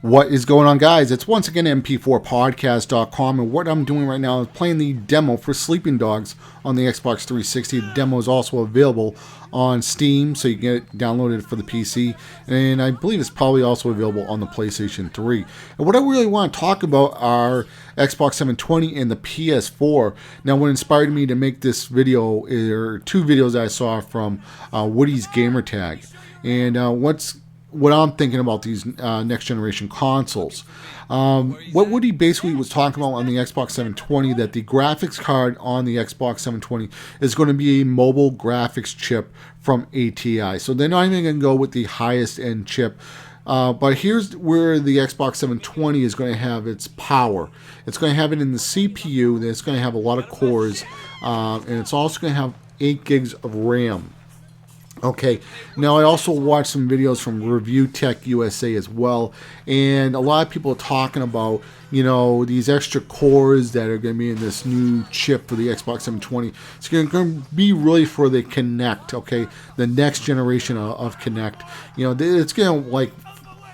What is going on, guys? It's once again mp4podcast.com, and what I'm doing right now is playing the demo for Sleeping Dogs on the Xbox 360. The demo is also available on Steam, so you can get it downloaded for the PC, and I believe it's probably also available on the PlayStation 3. And what I really want to talk about are Xbox 720 and the PS4. Now, what inspired me to make this video are two videos that I saw from Woody's Gamertag, and what I'm thinking about these next generation consoles. What Woody basically was talking about on the Xbox 720, that the graphics card on the Xbox 720 is going to be a mobile graphics chip from ATI. So they're not even going to go with the highest end chip. But here's where the Xbox 720 is going to have its power. It's going to have it in the CPU. It's going to have a lot of cores. And it's also going to have 8 gigs of RAM. Okay, now I also watched some videos from Review Tech USA as well, and a lot of people are talking about, these extra cores that are going to be in this new chip for the Xbox 720. It's going to be really for the Kinect, okay, the next generation of Kinect. It's going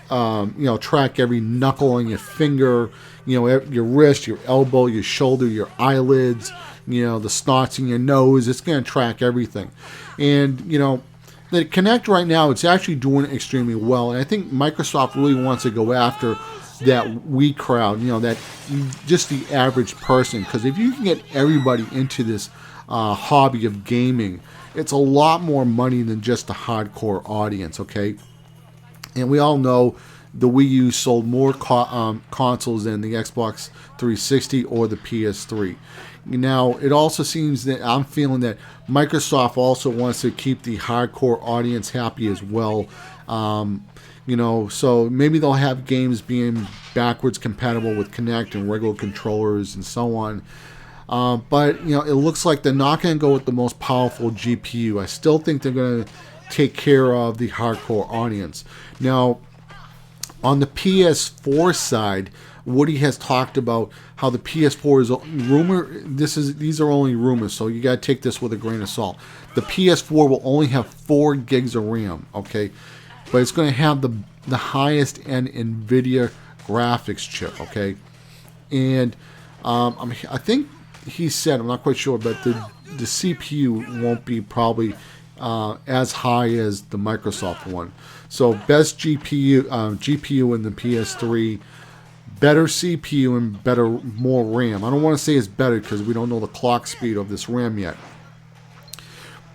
to track every knuckle on your finger, your wrist, your elbow, your shoulder, your eyelids, the spots in your nose. It's going to track everything, and the Kinect right now, it's actually doing extremely well, and I think Microsoft really wants to go after that Wii crowd, that just the average person, because if you can get everybody into this hobby of gaming, it's a lot more money than just the hardcore audience, okay? And we all know the Wii U sold more consoles than the Xbox 360 or the PS3. Now, it also seems that I'm feeling that Microsoft also wants to keep the hardcore audience happy as well. So maybe they'll have games being backwards compatible with Kinect and regular controllers and so on. But it looks like they're not going to go with the most powerful GPU. I still think they're going to take care of the hardcore audience. Now, on the PS4 side, Woody has talked about how the PS4 is a rumor. These are only rumors, so you got to take this with a grain of salt. The PS4 will only have 4 gigs of RAM, okay, but it's going to have the highest end NVIDIA graphics chip, okay, and I think he said, I'm not quite sure, but the CPU won't be probably as high as the Microsoft one. So best GPU in the PS3. Better CPU and more RAM. I don't want to say it's better because we don't know the clock speed of this RAM yet.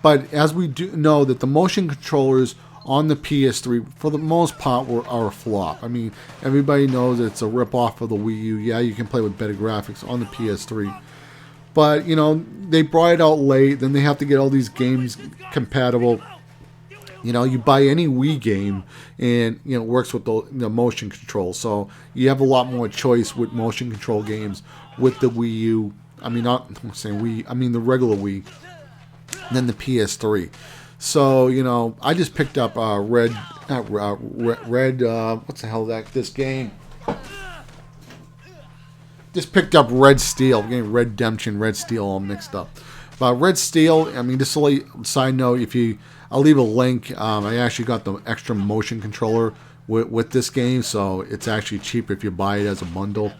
But as we do know that the motion controllers on the PS3, for the most part, are a flop. I mean, everybody knows it's a ripoff of the Wii U. Yeah, you can play with better graphics on the PS3. But, they brought it out late. Then they have to get all these games compatible. You buy any Wii game and, it works with the motion control. So you have a lot more choice with motion control games with the Wii U. I mean, I'm saying Wii, I mean the regular Wii, than the PS3. So, I just picked up Red, what's the hell this game? Just picked up Red Steel. I'm getting Red Redemption, Red Steel all mixed up. But Red Steel, I mean, just a side note, I'll leave a link. I actually got the extra motion controller with this game, so it's actually cheaper if you buy it as a bundle.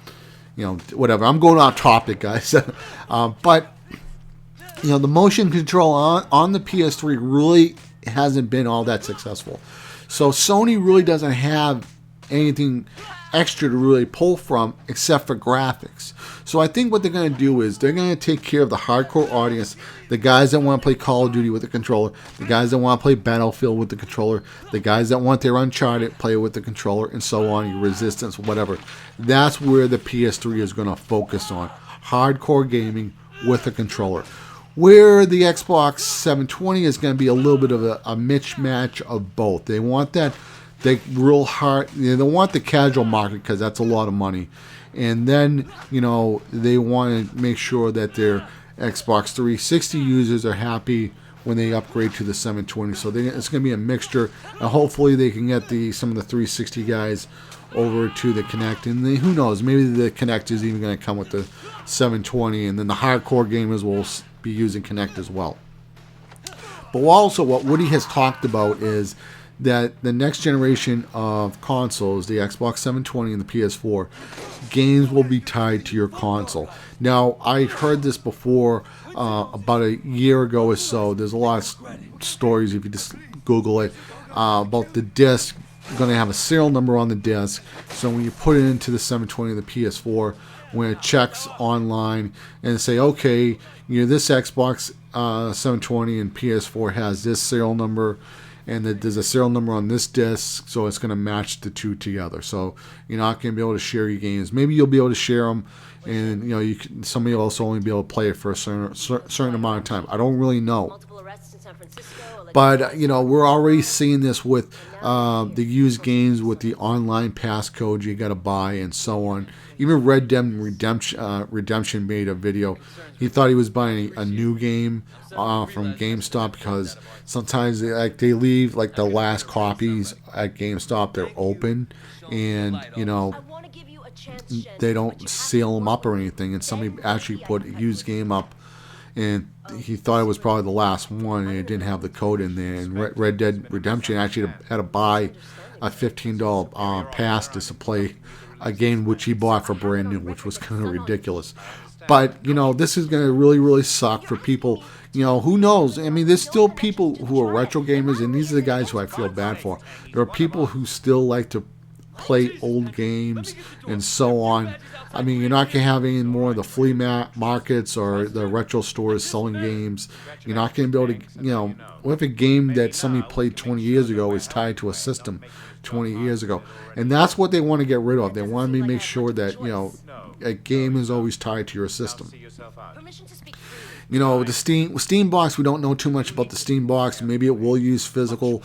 Whatever. I'm going off topic, guys. But, the motion control on the PS3 really hasn't been all that successful. So Sony really doesn't have anything extra to really pull from except for graphics. So I think what they're going to do is they're going to take care of the hardcore audience, the guys that want to play Call of Duty with the controller, the guys that want to play Battlefield with the controller, the guys that want their Uncharted play with the controller, and so on, your Resistance, whatever. That's where the PS3 is going to focus on, hardcore gaming with a controller. Where the Xbox 720 is going to be a little bit of a mismatch of both. They want that they want the casual market because that's a lot of money, and then they want to make sure that their Xbox 360 users are happy when they upgrade to the 720. So it's going to be a mixture, and hopefully they can get some of the 360 guys over to the Kinect, and who knows, maybe the Kinect is even going to come with the 720, and then the hardcore gamers will be using Kinect as well. But also what Woody has talked about is that the next generation of consoles, the Xbox 720 and the PS4, games will be tied to your console. Now, I heard this before about a year ago or so. There's a lot of stories, if you just Google it, about the disc going to have a serial number on the disc. So when you put it into the 720 or the PS4, when it checks online and say, okay, this Xbox 720 and PS4 has this serial number, and that there's a serial number on this disc, so it's going to match the two together. So you're not going to be able to share your games. Maybe you'll be able to share them, and somebody will also only be able to play it for a certain amount of time. I don't really know. But, we're already seeing this with the used games with the online passcode you got to buy and so on. Even Red Dead Redemption made a video. He thought he was buying a new game from GameStop because sometimes they leave the last copies at GameStop. They're open and, they don't seal them up or anything. And somebody actually put a used game up, and he thought it was probably the last one, and it didn't have the code in there. And Red Dead Redemption actually had to buy a $15 pass to play a game which he bought for brand new, which was kind of ridiculous. But, this is going to really, really suck for people. Who knows? I mean, there's still people who are retro gamers, and these are the guys who I feel bad for. There are people who still like to play old games and so on. I mean, you're not going to have any more of the flea markets or the retro stores selling games. You're not going to be able to, what if a game that somebody played 20 years ago is tied to a system 20 years ago? And that's what they want to get rid of. They want to make sure that, a game is always tied to your system. The Steambox, we don't know too much about the Steambox. Maybe it will use physical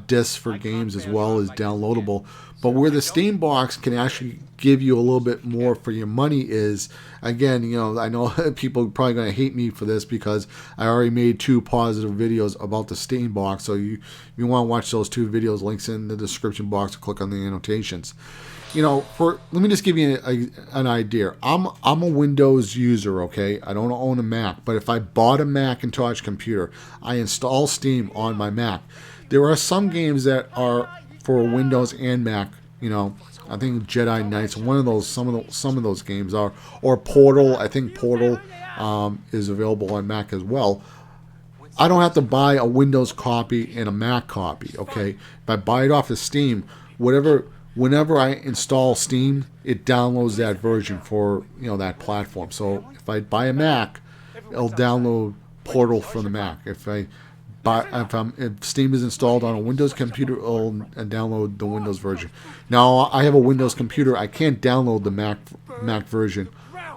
discs for games as well as downloadable. But where the Steambox can actually give you a little bit more for your money is, again, I know people are probably going to hate me for this because I already made 2 positive videos about the Steambox. So you want to watch those 2 videos, links in the description box, or click on the annotations. Let me just give you an idea. I'm a Windows user, okay? I don't own a Mac, but if I bought a Macintosh computer, I install Steam on my Mac. There are some games that are for Windows and Mac. I think Jedi Knights, some of those games are, or Portal. I think Portal is available on Mac as well. I don't have to buy a Windows copy and a Mac copy, okay? If I buy it off of Steam, whenever I install Steam, it downloads that version for that platform. So if I buy a Mac, it'll download Portal from the Mac. If Steam is installed on a Windows computer, it'll download the Windows version. Now, I have a Windows computer. I can't download the Mac version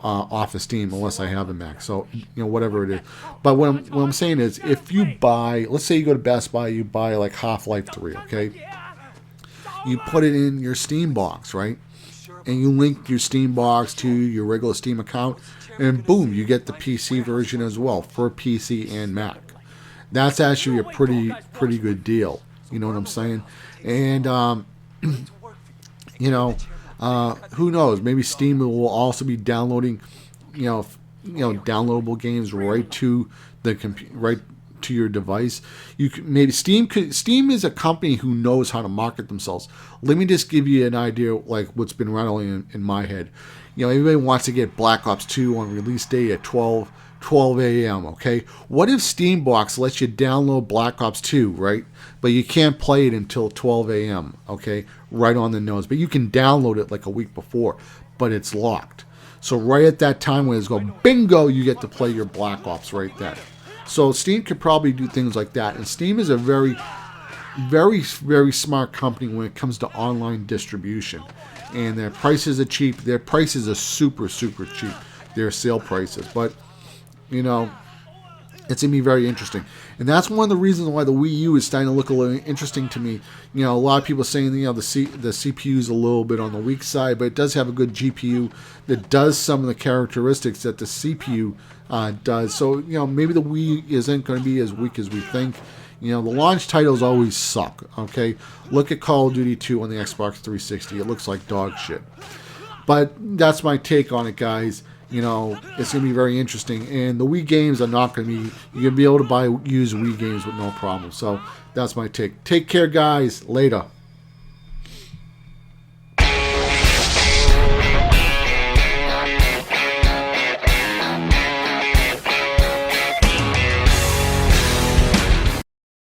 off of Steam unless I have a Mac. So, whatever it is. But what I'm saying is, if you buy, let's say you go to Best Buy, you buy like Half-Life 3, okay? You put it in your Steambox, right? And you link your Steambox to your regular Steam account, and boom, you get the PC version as well for PC and Mac. That's actually a pretty good deal. You know what I'm saying? And who knows? Maybe Steam will also be downloading, downloadable games right to the right to your device. Steam is a company who knows how to market themselves. Let me just give you an idea, like what's been rattling in my head. Everybody wants to get Black Ops 2 on release day at 12 a.m., okay? What if Steambox lets you download Black Ops 2, right? But you can't play it until 12 a.m., okay? Right on the nose. But you can download it like a week before, but it's locked. So right at that time when it's go bingo, you get to play your Black Ops right then. So Steam could probably do things like that. And Steam is a very, very, very smart company when it comes to online distribution. And their prices are cheap. Their prices are super, super cheap. Their sale prices. But it's going to be very interesting. And that's one of the reasons why the Wii U is starting to look a little interesting to me. A lot of people saying, the CPU is a little bit on the weak side, but it does have a good GPU that does some of the characteristics that the CPU does. So, maybe the Wii isn't going to be as weak as we think. The launch titles always suck, okay? Look at Call of Duty 2 on the Xbox 360. It looks like dog shit. But that's my take on it, guys. you know, it's going to be very interesting. And the Wii games are not going to be, you're going to be able to buy used Wii games with no problem. So that's my take. Take care, guys. Later.